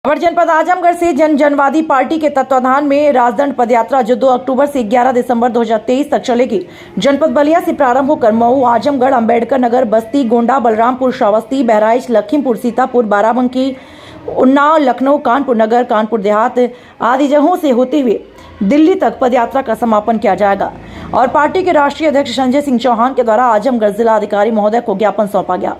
अवर जनपद आजमगढ़ से जनवादी पार्टी के तत्वाधान में राजदंड पदयात्रा जो 2 अक्टूबर से 11 दिसंबर 2023 तक चलेगी। जनपद बलिया से प्रारंभ होकर मऊ, आजमगढ़, अंबेडकर नगर, बस्ती, गोंडा, बलरामपुर, श्रावस्ती, बहराइच, लखीमपुर, सीतापुर, बाराबंकी, उन्नाव, लखनऊ, कानपुर नगर, कानपुर देहात आदि जगहों से होते हुए दिल्ली तक पदयात्रा का समापन किया जाएगा। और पार्टी के राष्ट्रीय अध्यक्ष संजय सिंह चौहान के द्वारा आजमगढ़ जिला अधिकारी महोदय को ज्ञापन सौंपा गया।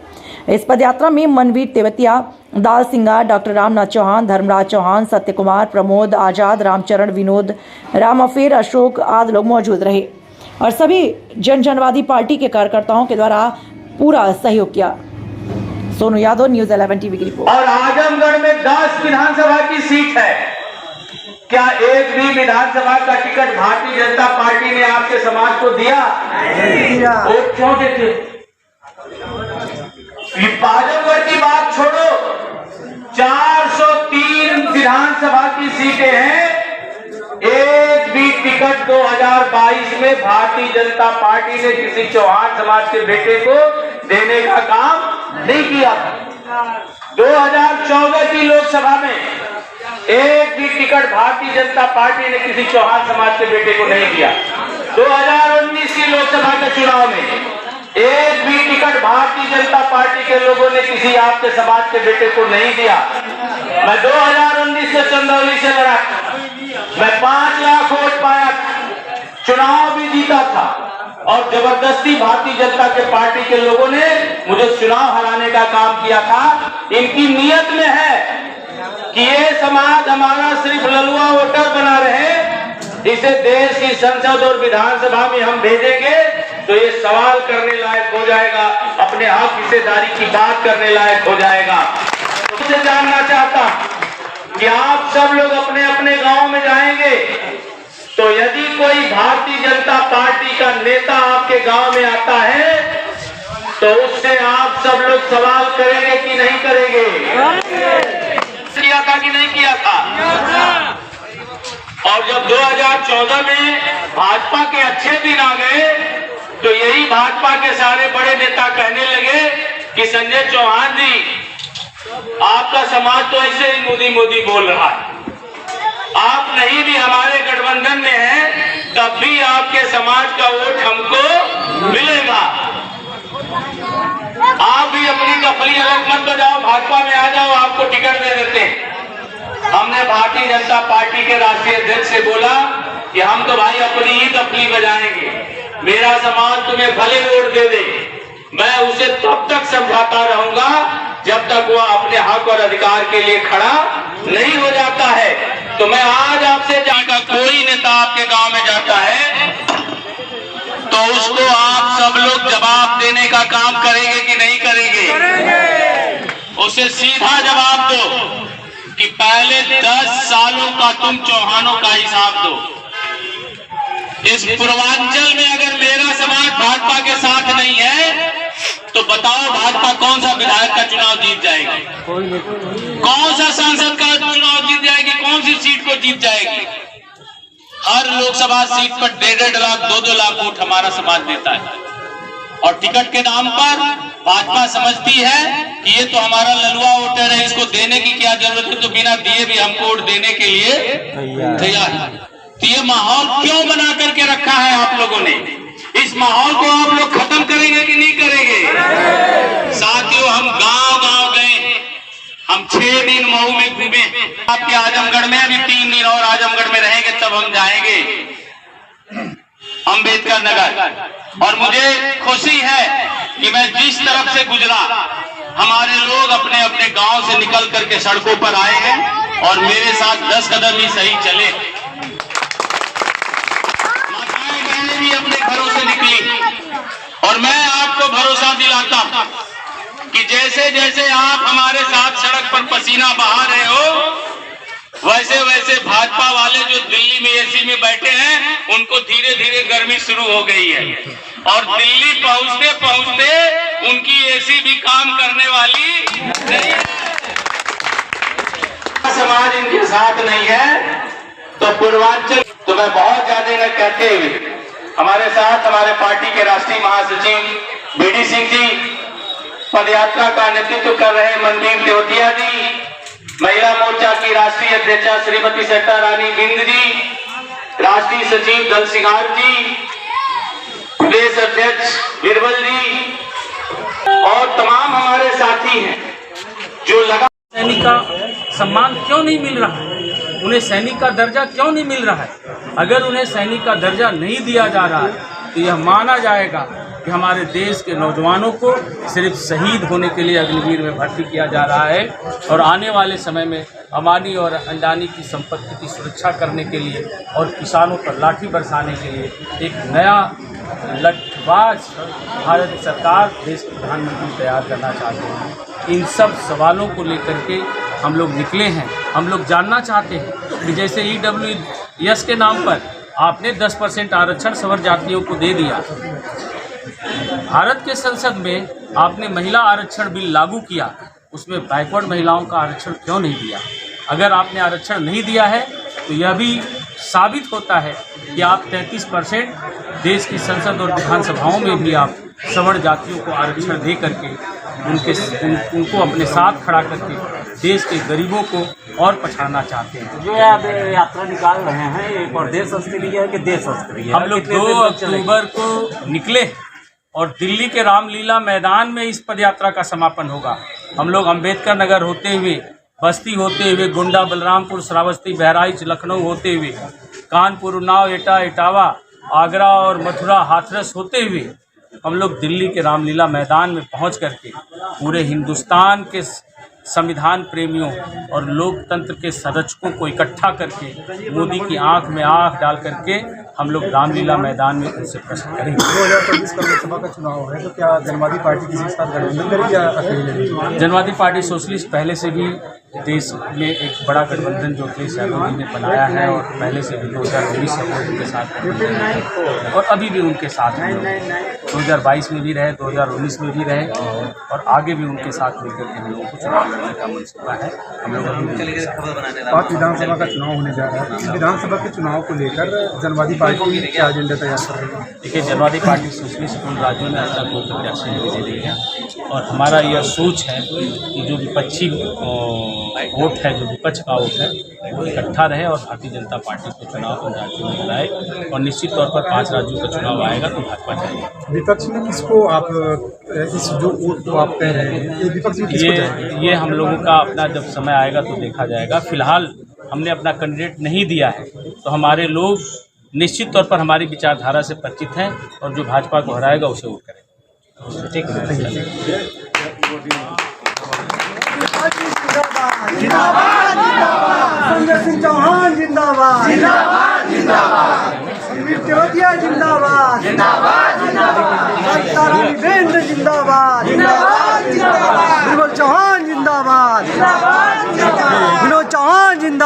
इस पदयात्रा में मनवीर तेवतिया, दाल सिंगार, डॉक्टर रामनाथ चौहान, धर्मराज चौहान, सत्य कुमार, प्रमोद आजाद, रामचरण, विनोद, राम अफेर, अशोक आदि लोग मौजूद रहे और सभी जनवादी पार्टी के कार्यकर्ताओं के द्वारा पूरा सहयोग किया। सोनू यादव, न्यूज़ 11 टीवी की रिपोर्ट। और आजमगढ़ में 10 विधानसभा की सीट है। क्या एक भी विधानसभा का टिकट भारतीय जनता पार्टी ने आपके समाज को दिया? वोट क्यों देते? आजमगढ़ की बात छोड़ो, 403 विधानसभा की सीटें हैं। एक भी टिकट 2022 में भारतीय जनता पार्टी ने किसी चौहान समाज के बेटे को देने का काम नहीं किया। 2014 की लोकसभा में एक भी टिकट भारतीय जनता पार्टी ने किसी चौहान समाज के बेटे को नहीं दिया। 2019 की लोकसभा के चुनाव में एक भी टिकट भारतीय जनता पार्टी के लोगों ने किसी आपके समाज के बेटे को नहीं दिया। मैं 2019 से चंदौली से लड़ा, मैं 5 लाख वोट पाया, चुनाव भी जीता था और जबरदस्ती भारतीय जनता के पार्टी के लोगों ने मुझे चुनाव हराने का काम किया था। इनकी नीयत में है कि ये समाज हमारा सिर्फ ललुआ वोटर बना रहे, इसे देश की संसद और विधानसभा में हम भेजेंगे तो ये सवाल करने लायक हो जाएगा, अपने हक हिस्सेदारी की बात करने लायक हो जाएगा। मुझे जानना चाहता कि आप सब लोग अपने अपने गांव में जाएंगे तो यदि कोई भारतीय जनता पार्टी का नेता आपके गांव में आता है तो उससे आप सब लोग सवाल करेंगे कि नहीं करेंगे? किया था कि नहीं किया था? और जब 2014 में भाजपा के अच्छे दिन आ गए तो यही भाजपा के सारे बड़े नेता कहने लगे कि संजय चौहान जी, आपका समाज तो ऐसे ही मोदी मोदी बोल रहा है, आप नहीं भी हमारे गठबंधन में हैं तब भी आपके समाज का वोट हमको मिलेगा। आप भी अपनी कफली अलग मत बजाओ, भाजपा में आ जाओ, आपको टिकट दे देते हैं। हमने भारतीय जनता पार्टी के राष्ट्रीय अध्यक्ष से बोला कि हम तो भाई अपनी ही कफली बजाएंगे, मेरा समाज तुम्हें भले वोट दे दे, मैं उसे तब तक समझाता रहूंगा जब तक वह अपने हक और अधिकार के लिए खड़ा नहीं हो जाता है। तो मैं आज आपसे जानकर, कोई नेता आपके गांव में जाता है तो उसको आप सब लोग जवाब देने का काम करेंगे कि नहीं करेंगे? उसे सीधा जवाब दो कि पहले 10 सालों का तुम चौहानों का हिसाब दो। इस पूर्वांचल में अगर मेरा समाज भाजपा के साथ नहीं है तो बताओ भाजपा कौन सा विधायक का चुनाव जीत जाएगी? कौन सा सांसद का चुनाव जीत जाएगी? कौन सी सीट को जीत जाएगी? हर लोकसभा सीट पर 1.5 लाख 2-2 लाख वोट हमारा समाज देता है और टिकट के नाम पर भाजपा समझती है कि ये तो हमारा ललुआ वोटर है, इसको देने की क्या जरूरत है, तो बिना दिए भी हमको वोट देने के लिए तैयार है। तो ये माहौल क्यों बना करके रखा है आप लोगों ने? इस माहौल को आप लोग खत्म करेंगे कि नहीं करेंगे? साथियों, हम गांव गांव गए, हम 6 दिन मऊ में घूमे, आपके आजमगढ़ में अभी 3 दिन और आजमगढ़ में रहेंगे, तब हम जाएंगे अंबेडकर नगर। और मुझे खुशी है कि मैं जिस तरफ से गुजरा, हमारे लोग अपने अपने गांव से निकल करके सड़कों पर आए हैं और मेरे साथ 10 कदम ही सही चले। माताएं बहनें भी अपने घरों से निकली और मैं आपको भरोसा दिलाता हूं कि जैसे जैसे आप हमारे साथ सड़क पर पसीना बहा रहे हो, वैसे वैसे भाजपा वाले जो दिल्ली में एसी में बैठे हैं उनको धीरे धीरे गर्मी शुरू हो गई है और दिल्ली पहुंचते पहुंचते उनकी एसी भी काम करने वाली नहीं है। समाज इनके साथ नहीं है तो पूर्वांचल, तो मैं बहुत ज्यादा न कहते हुए हमारे साथ हमारे पार्टी के राष्ट्रीय महासचिव बीडी सिंह जी, पदयात्रा का नेतृत्व कर रहे मनवीर तेवतिया जी, महिला मोर्चा की राष्ट्रीय अध्यक्षा श्रीमती सट्टा रानी बिंद जी, राष्ट्रीय सचिव दल सिंगार जी, प्रदेश अध्यक्ष बीरबल जी और तमाम हमारे साथी हैं जो लगा। सैनिक का सम्मान क्यों नहीं मिल रहा है, उन्हें सैनिक का दर्जा क्यों नहीं मिल रहा है। अगर उन्हें सैनिक का दर्जा नहीं दिया जा रहा है तो यह माना जाएगा कि हमारे देश के नौजवानों को सिर्फ शहीद होने के लिए अग्निवीर में भर्ती किया जा रहा है और आने वाले समय में अमानी और अंडानी की संपत्ति की सुरक्षा करने के लिए और किसानों पर लाठी बरसाने के लिए एक नया लठबाज भारत सरकार देश के प्रधानमंत्री तैयार करना चाहते हैं। इन सब सवालों को लेकर के हम लोग निकले हैं। हम लोग जानना चाहते हैं कि जैसे EWS के नाम पर आपने 10% आरक्षण सवर जातियों को दे दिया, भारत के संसद में आपने महिला आरक्षण बिल लागू किया, उसमें बैकवर्ड महिलाओं का आरक्षण क्यों नहीं दिया। अगर आपने आरक्षण नहीं दिया है तो यह भी साबित होता है कि आप 33% देश की संसद और विधानसभाओं में भी आप सवर्ण जातियों को आरक्षण दे करके उनको अपने साथ खड़ा करके देश के गरीबों को और पछाड़ना चाहते हैं। जो आप यात्रा निकाल रहे हैं ये प्रदेश संस्कृति है कि देश संस्कृति है? हम लोग 2 अक्टूबर को निकले और दिल्ली के रामलीला मैदान में इस पदयात्रा का समापन होगा। हम लोग अम्बेडकर नगर होते हुए, बस्ती होते हुए, गोंडा, बलरामपुर, श्रावस्ती, बहराइच, लखनऊ होते हुए, कानपुर, उन्नाव, एटा, इटावा, आगरा और मथुरा, हाथरस होते हुए हम लोग दिल्ली के रामलीला मैदान में पहुंच करके पूरे हिंदुस्तान के संविधान प्रेमियों और लोकतंत्र के संरक्षकों को इकट्ठा करके मोदी की आंख में आंख डाल करके हम लोग रामलीला मैदान में उनसे प्रश्न करेंगे। 2024 का लोकसभा का चुनाव है तो क्या जनवादी पार्टी किसी के साथ गठबंधन करेगी या अकेले? जनवादी पार्टी सोशलिस्ट पहले से भी देश में एक बड़ा गठबंधन जो अखिलेश यादव जी ने बनाया है और पहले से भी 2019 से उनके साथ और अभी भी उनके साथ हैं। 2022 में भी रहे, 2019 में भी रहे और आगे भी उनके साथ मिलकर के हम लोगों को चुनाव लड़ने का मनसूबा है। हम लोग अभी पाँच विधानसभा का चुनाव होने जा रहा है, इस विधानसभा के चुनाव को लेकर जनवादी पार्टी क्या एजेंडा तैयार कर रही है? देखिए, जनवादी पार्टी सोशलिस्ट उन राज्यों में आज तक कोई प्रत्याशी नहीं दे रही है और हमारा यह सोच है कि जो विपक्षी वोट है, जो विपक्ष का वोट है, वो इकट्ठा रहे और भारतीय जनता पार्टी को चुनाव उन राज्यों में कराए और निश्चित तौर पर 5 राज्यों का चुनाव आएगा तो भाजपा जाएगी। विपक्ष में किसको आप इस जो वोट को आप कह रहे हैं, ये विपक्ष में किसको जाएगा? ये हम लोगों का अपना जब समय आएगा तो देखा जाएगा। फिलहाल हमने अपना कैंडिडेट नहीं दिया है तो हमारे लोग निश्चित तौर पर हमारी विचारधारा से परिचित हैं और जो भाजपा को हराएगा उसे वोट करेंगे। ठीक है। संजय सिंह चौहान जिंदाबाद, जिंदाबाद, जिंदाबाद। जिंदाबाद, जिंदाबाद, जिंदाबाद। रानी बेंद्र जिंदाबाद, जिंदाबाद, जिंदाबाद। बीरबल चौहान जिंदाबाद, जिंदाबाद, जिंदाबाद। विनोद चौहान जिंदाबाद।